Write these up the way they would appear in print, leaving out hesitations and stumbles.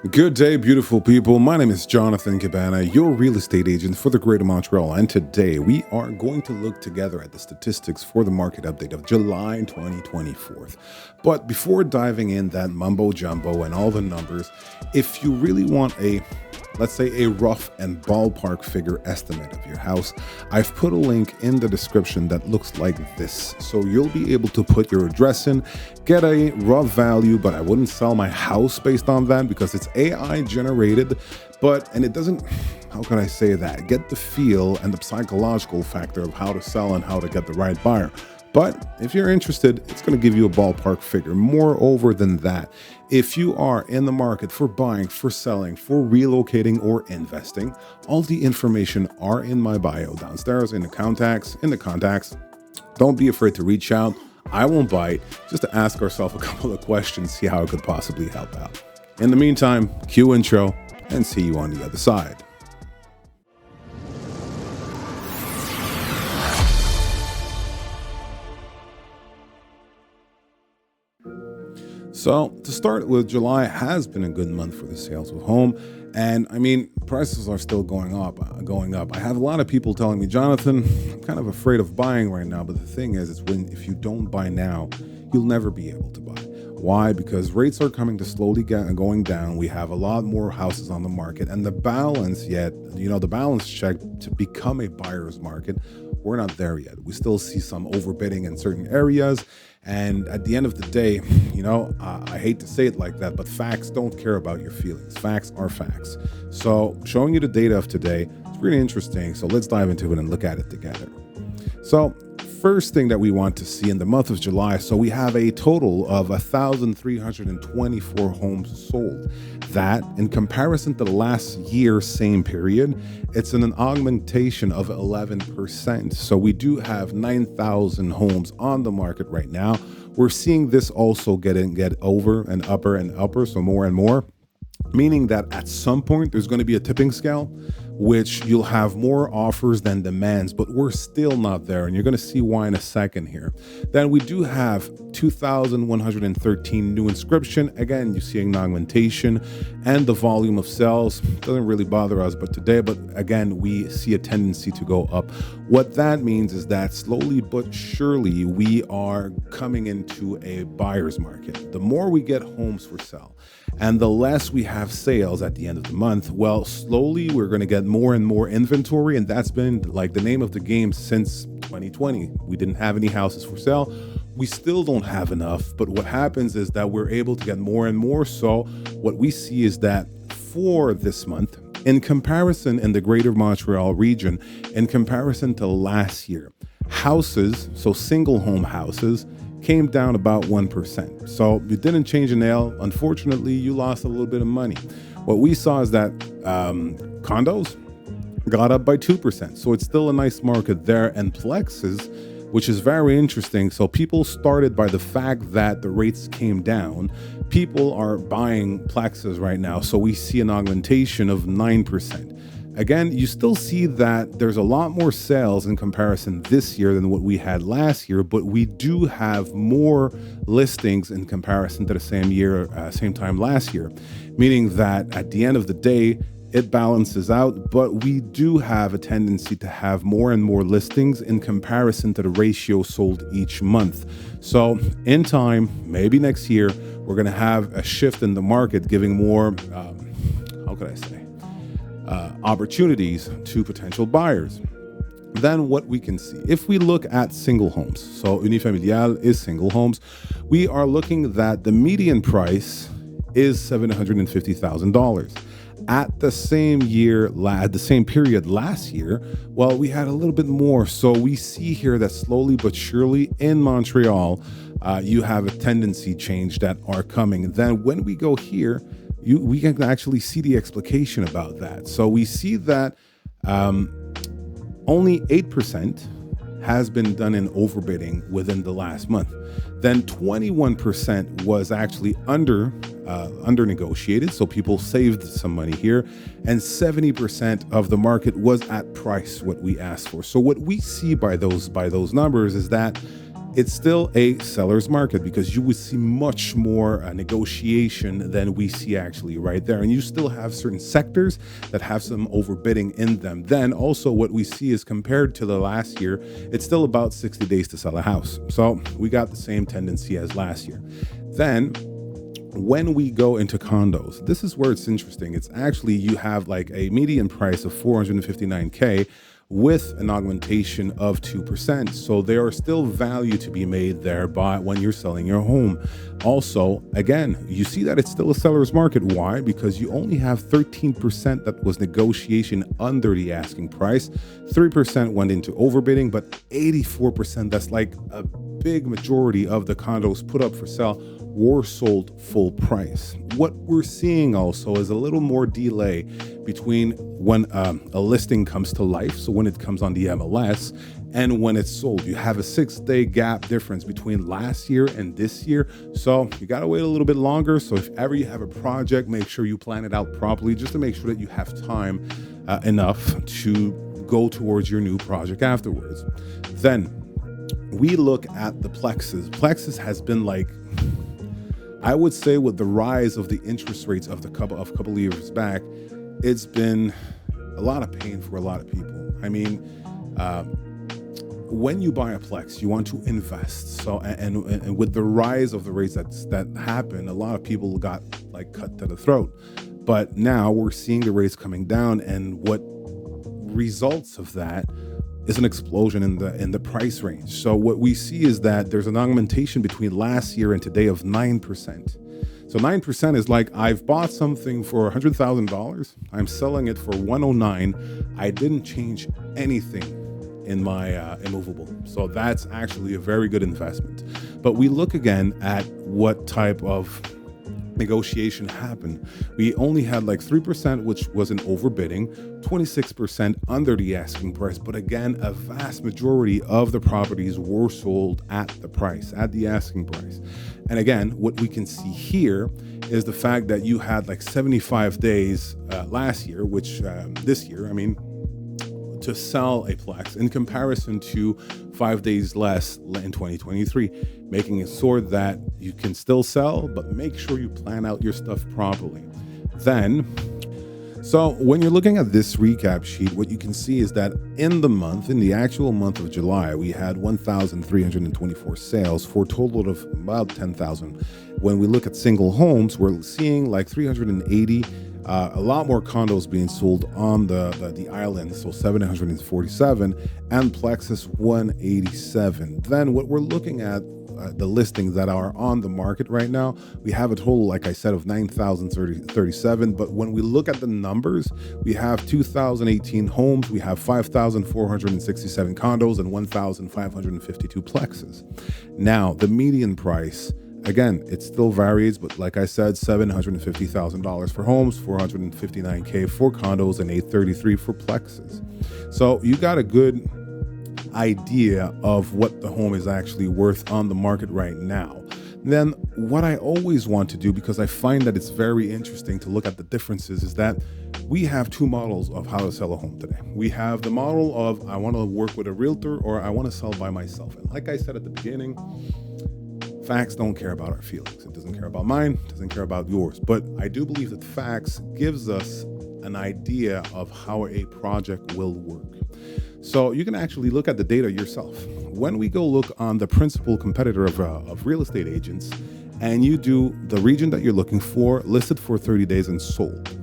Good day, beautiful people. My name is Jonathan Cabana, your real estate agent for the Greater Montreal. And today we are going to look together at the statistics for the market update of July 2024. But before diving in that mumbo jumbo and all the numbers, if you really want let's say a rough and ballpark figure estimate of your house, I've put a link in the description that looks like this. So you'll be able to put your address in, get a rough value, but I wouldn't sell my house based on that because it's AI generated. And it doesn't, how can I say that? Get the feel and the psychological factor of how to sell and how to get the right buyer. But if you're interested, it's going to give you a ballpark figure. Moreover than that, if you are in the market for buying, for selling, for relocating, or investing, all the information are in my bio downstairs in the contacts. Don't be afraid to reach out. I won't bite, just to ask ourselves a couple of questions, see how I could possibly help out. In the meantime, cue intro, and see you on the other side. So to start with, July has been a good month for the sales of home. And I mean, prices are still going up. I have a lot of people telling me, Jonathan, I'm kind of afraid of buying right now. But the thing is, if you don't buy now, you'll never be able to buy. Why? Because rates are coming to slowly going down. We have a lot more houses on the market, and the balance the balance check to become a buyer's market, we're not there yet. We still see some overbidding in certain areas. And at the end of the day, I hate to say it like that, but facts don't care about your feelings. Facts are facts. So showing you the data of today, it's really interesting. So let's dive into it and look at it together. So first thing that we want to see in the month of July, so we have a total of 1,324 homes sold. That, in comparison to last year, same period, it's an augmentation of 11%. So we do have 9,000 homes on the market right now. We're seeing this also get over and upper, so more and more, meaning that at some point there's going to be a tipping scale, which you'll have more offers than demands, but we're still not there. And you're going to see why in a second here. Then we do have 2,113 new inscription. Again, you see an augmentation, and the volume of sales doesn't really bother us but again, we see a tendency to go up. What that means is that slowly but surely we are coming into a buyer's market. The more we get homes for sale and the less we have sales at the end of the month, well, slowly we're going to get more and more inventory. And that's been like the name of the game since 2020. We didn't have any houses for sale. We still don't have enough. But what happens is that we're able to get more and more. So what we see is that for this month, in comparison in the Greater Montreal region, in comparison to last year, houses, so single home houses, came down about 1%. So you didn't change a nail. Unfortunately, you lost a little bit of money. What we saw is that condos got up by 2%. So it's still a nice market there. And Plexes, which is very interesting. So people started by the fact that the rates came down. People are buying Plexes right now. So we see an augmentation of 9%. Again, you still see that there's a lot more sales in comparison this year than what we had last year, but we do have more listings in comparison to the same time last year, meaning that at the end of the day, it balances out, but we do have a tendency to have more and more listings in comparison to the ratio sold each month. So in time, maybe next year, we're going to have a shift in the market, giving more, opportunities to potential buyers. Then what we can see, if we look at single homes, so unifamilial is single homes, we are looking that the median price is $750,000. At the same period last year, well, we had a little bit more. So we see here that slowly but surely in Montreal, you have a tendency change that are coming. Then when we go here, we can actually see the explication about that. So we see that only 8% has been done in overbidding within the last month. Then 21% was actually under negotiated, so people saved some money here, and 70% of the market was at price what we asked for. So what we see by those numbers is that it's still a seller's market because you would see much more negotiation than we see actually right there. And you still have certain sectors that have some overbidding in them. Then also what we see is compared to the last year, it's still about 60 days to sell a house. So we got the same tendency as last year. Then when we go into condos, this is where it's interesting. It's actually, you have like a median price of 459K with an augmentation of 2%. So there are still value to be made there by when you're selling your home. Also, again, you see that it's still a seller's market. Why? Because you only have 13% that was negotiation under the asking price. 3% went into overbidding, but 84%, that's like a big majority of the condos put up for sale, were sold full price. What we're seeing also is a little more delay between when a listing comes to life, so when it comes on the MLS, and when it's sold. You have a 6-day gap difference between last year and this year, so you gotta wait a little bit longer. So if ever you have a project, make sure you plan it out properly, just to make sure that you have time enough to go towards your new project afterwards. Then we look at the Plexes. Plexes has been like, I would say, with the rise of the interest rates of a couple of years back, it's been a lot of pain for a lot of people. I mean, when you buy a Plex, you want to invest. So, and with the rise of the rates that happened, a lot of people got like cut to the throat. But now we're seeing the rates coming down, and what results of that is an explosion in the price range. So what we see is that there's an augmentation between last year and today of 9%. So 9% is like, I've bought something for $100,000, I'm selling it for 109. I didn't change anything in my immovable. So that's actually a very good investment. But we look again at what type of negotiation happened. We only had like 3%, which was an overbidding, 26% under the asking price. But again, a vast majority of the properties were sold at the price, at the asking price. And again, what we can see here is the fact that you had like 75 days last year, which this year, I mean, to sell a Plex in comparison to 5 days less in 2023, making it so that you can still sell, but make sure you plan out your stuff properly. Then, so when you're looking at this recap sheet, what you can see is that in the actual month of July, we had 1,324 sales for a total of about 10,000. When we look at single homes, we're seeing like 380. A lot more condos being sold on the island, so 747, and Plexus 187. Then what we're looking at, the listings that are on the market right now, we have a total, like I said, of 9,037. But when we look at the numbers, we have 2,018 homes, we have 5,467 condos, and 1,552 Plexes. Now, the median price, again, it still varies, but like I said, $750,000 for homes, $459K for condos, and $833 for Plexes. So you got a good idea of what the home is actually worth on the market right now. Then what I always want to do, because I find that it's very interesting to look at the differences, is that we have two models of how to sell a home today. We have the model of, I want to work with a realtor, or I want to sell by myself. And like I said at the beginning, facts don't care about our feelings. It doesn't care about mine, it doesn't care about yours. But I do believe that facts gives us an idea of how a project will work. So you can actually look at the data yourself. When we go look on the principal competitor of real estate agents, and you do the region that you're looking for, listed for 30 days and sold,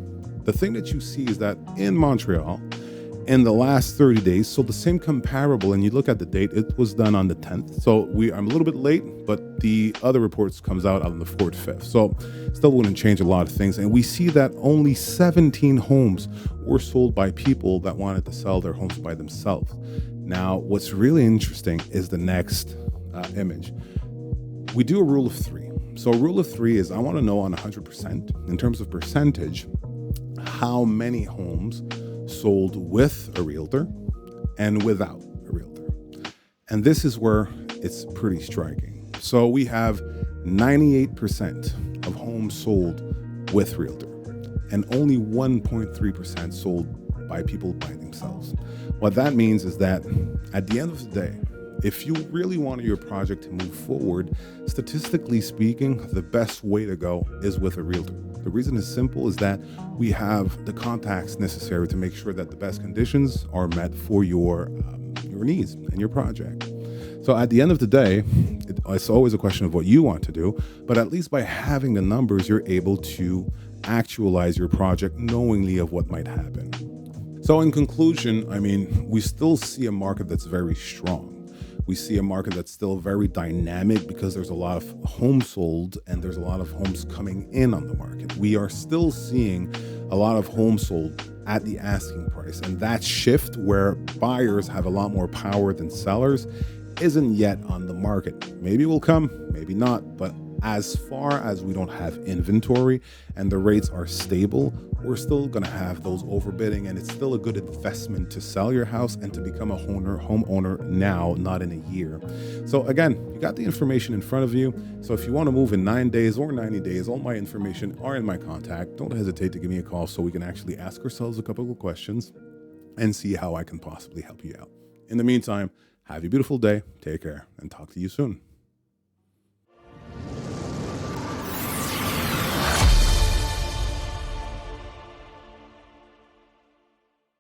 the thing that you see is that in Montreal, in the last 30 days, so the same comparable, and you look at the date, it was done on the 10th. So I'm a little bit late, but the other reports comes out on the 4th, 5th. So still wouldn't change a lot of things. And we see that only 17 homes were sold by people that wanted to sell their homes by themselves. Now, what's really interesting is the next image. We do a rule of 3. So a rule of 3 is, I want to know on 100%, in terms of percentage, how many homes sold with a realtor and without a realtor. And this is where it's pretty striking. So we have 98% of homes sold with realtor and only 1.3% sold by people by themselves. What that means is that at the end of the day, If you really want your project to move forward, statistically speaking, the best way to go is with a realtor. The reason is simple, is that we have the contacts necessary to make sure that the best conditions are met for your needs and your project. So at the end of the day, it's always a question of what you want to do, but at least by having the numbers, you're able to actualize your project knowingly of what might happen. So in conclusion, we still see a market that's very strong. We see a market that's still very dynamic because there's a lot of homes sold and there's a lot of homes coming in on the market. We are still seeing a lot of homes sold at the asking price. And that shift where buyers have a lot more power than sellers isn't yet on the market. Maybe it will come, maybe not, but as far as we don't have inventory and the rates are stable, we're still going to have those overbidding, and it's still a good investment to sell your house and to become a homeowner now, not in a year. So again, you got the information in front of you. So if you want to move in 9 days or 90 days, all my information are in my contact. Don't hesitate to give me a call so we can actually ask ourselves a couple of questions and see how I can possibly help you out. In the meantime, have a beautiful day, take care, and talk to you soon.